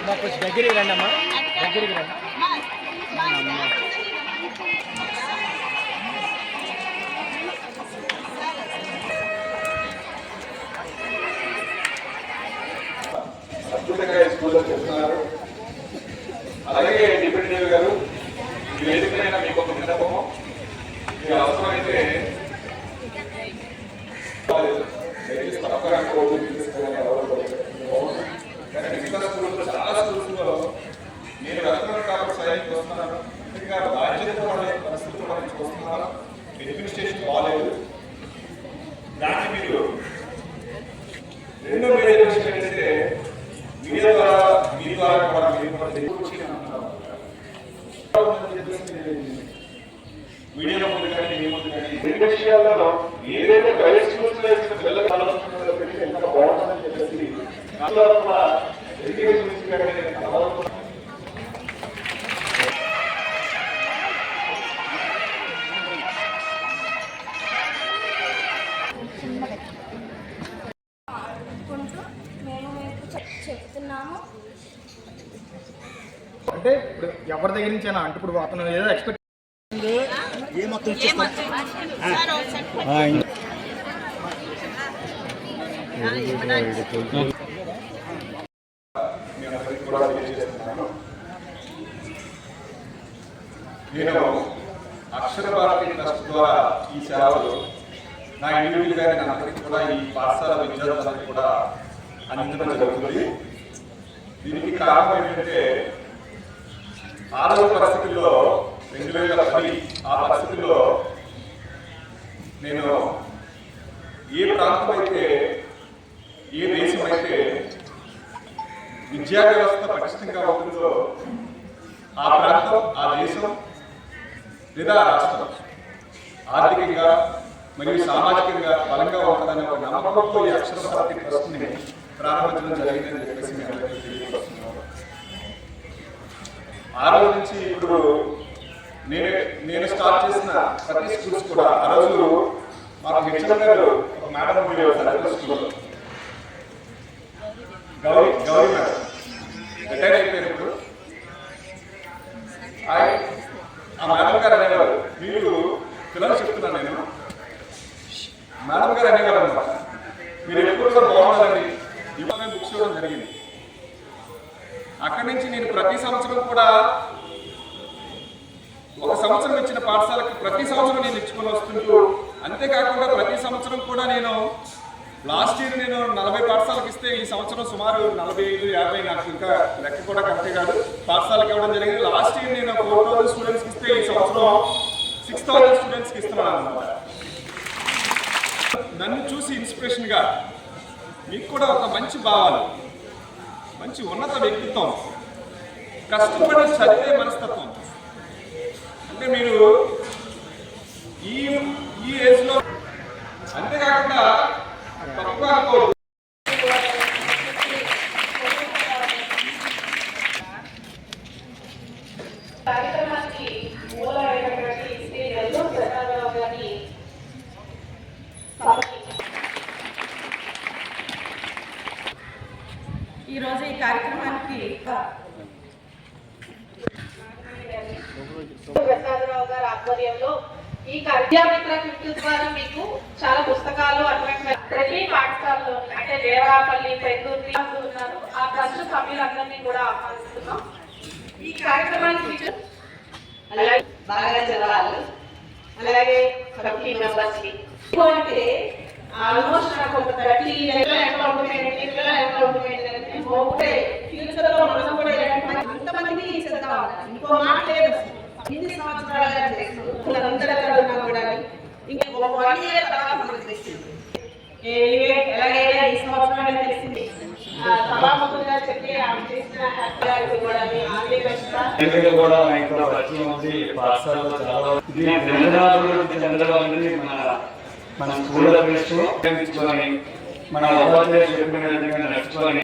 మాకు దగ్గరికి రండి అమ్మా, దగ్గరికి రండి. అద్భుతంగా స్కూల్లో చెప్తున్నారు. అలాగే డిప్యూటీ గారు ఈ వేదికైనా మీకు ఒక విన్నపము, మీకు అవసరమైతే చాలా స్కూల్స్లో నేను వెళ్తున్నాను కాబట్టి సహాయం చేస్తున్నాను. ఇంకా బాధ్యత పరిస్థితులు మనం చూస్తున్నాను. అడ్మినిస్ట్రేషన్ బాగాలేదు. దాన్ని మీరు రెండో మీడియా విషయం ఏంటంటే మీడియా ద్వారా మీ ద్వారా కూడా మీడియా ముందు కానీ మీ ముందు కానీ రెండు విషయాలలో ఏదైతే ప్రైవేట్ స్కూల్స్ లో వేసిన పిల్లల ఆలోచనలో పెట్టి ఎంత బాగుంటుందని చెప్పేసి ఎడ్యుకేషన్ చెప్తున్నాము. అంటే ఇప్పుడు ఎవరి దగ్గర నుంచి అయినా అంటే ఇప్పుడు అతను ఏదో ఎక్స్పెక్ట్ ఏ మొత్తం నేను అక్షర భారతి ట్రస్ట్ ద్వారా ఈ సేవలు నా ఇండివిజువల్ గా నేను అందరికీ కూడా ఈ పాఠశాల విద్యార్థులందరికీ కూడా అందించడం జరుగుతుంది. దీనికి కారణం ఏంటంటే 6వ పరిస్థితుల్లో 2010 ఆ పరిస్థితుల్లో నేను ఏ ప్రాంతం అయితే ఏ దేశం అయితే విద్యా వ్యవస్థ పటిష్టంగా ఉంటుందో ఆ ప్రాంతం ఆ దేశం లేదా రాష్ట్రం ఆర్థికంగా మరియు సామాజికంగా బలంగా ఉంటుందనే ఒక నమ్మకంతో ఈ అక్షర భారతి ట్రస్ట్ని ప్రారంభించడం జరిగిందని చెప్పేసి మేము తెలియజేస్తున్నాము. ఆ రోజు నుంచి ఇప్పుడు నేను స్టార్ట్ చేసిన ప్రతి స్కూల్స్ కూడా ఆ రోజు మాకు హెచ్ఎం గారు ఒక మేడం ఉండేవారు సర్వీస్ స్కూల్లో, గౌరీ మేడం రిటైర్ అయిపోయినప్పుడు ఆ మేడం గారు అనేవారు, మీరు పిల్లలు చెప్తున్నాను నేను, మేడం గారు అనేవారు అనమాట, మీరు ఎప్పుడు కూడా బాగుండాలని ఇవాళ బుక్స్ ఇవ్వడం జరిగింది. అక్కడి నుంచి నేను ప్రతి సంవత్సరం కూడా ఒక సంవత్సరం ఇచ్చిన పాఠశాలకు ప్రతి సంవత్సరం నేను ఇచ్చుకొని వస్తుంటూ, అంతేకాకుండా ప్రతి సంవత్సరం కూడా నేను లాస్ట్ ఇయర్ నేను 40 పాఠశాలకు ఇస్తే ఈ సంవత్సరం సుమారు 45-50 నాకు ఇంకా లెక్క కూడా కరెక్టే కాదు పాఠశాలకు ఇవ్వడం జరిగింది. లాస్ట్ ఇయర్ నేను 4000 స్టూడెంట్స్కి ఇస్తే ఈ సంవత్సరం 6000 స్టూడెంట్స్కి ఇస్తున్నాను అనమాట. నన్ను చూసి ఇన్స్పిరేషన్గా మీకు కూడా ఒక మంచి భావాలు, మంచి ఉన్నత వ్యక్తిత్వం, కష్టపడి చదివే మనస్తత్వం, అంటే మీరు ఈ ఏజ్లో అంతేకాకుండా తక్కువ కార్యక్రమానికి మూలమైనటువంటి శ్రీ నెల్లూరు ప్రసాదరావు గారి ఈరోజు ఈ కార్యక్రమానికి ప్రసాదరావు గారి ఆధ్వర్యంలో ఈ విద్యామిత్ర కిట్ ద్వారా మీకు చాలా పుస్తకాలు అటువంటి ప్రతి పాఠశాలలో అంటే దేవరాపల్లి పెద్దూర్తి ఉన్నారు ఆ ట్రస్ట్ సభ్యులందరినీ కూడా ఆహ్వానిస్తున్నాం. ఈ కార్యక్రమానికి అలాగే బాగా చదవాలి, అలాగే కమిటీ మెంబర్స్ కి అంటే ఆల్మోస్ట్ నాకు ఒక 30 ఫ్యూచర్ లో మనం కూడా అంతమందికి చేద్దాం. ఇంకో మాట లేదు, ఇన్ని సంవత్సరాలు అందరూ కూడా ఇంకా 1 year తర్వాత మనకు తెలిసింది ఎలాగైనా ఈ సంవత్సరం తెలిసింది. సభాముఖంగా చెప్పి కూడా ఇంకా పరిచయం ఉంది పాఠశాలలో చాలా చంద్రబాబు మన స్కూల్ మన ఉపాధ్యాయులు చెప్పిన విధంగా నడుచుకొని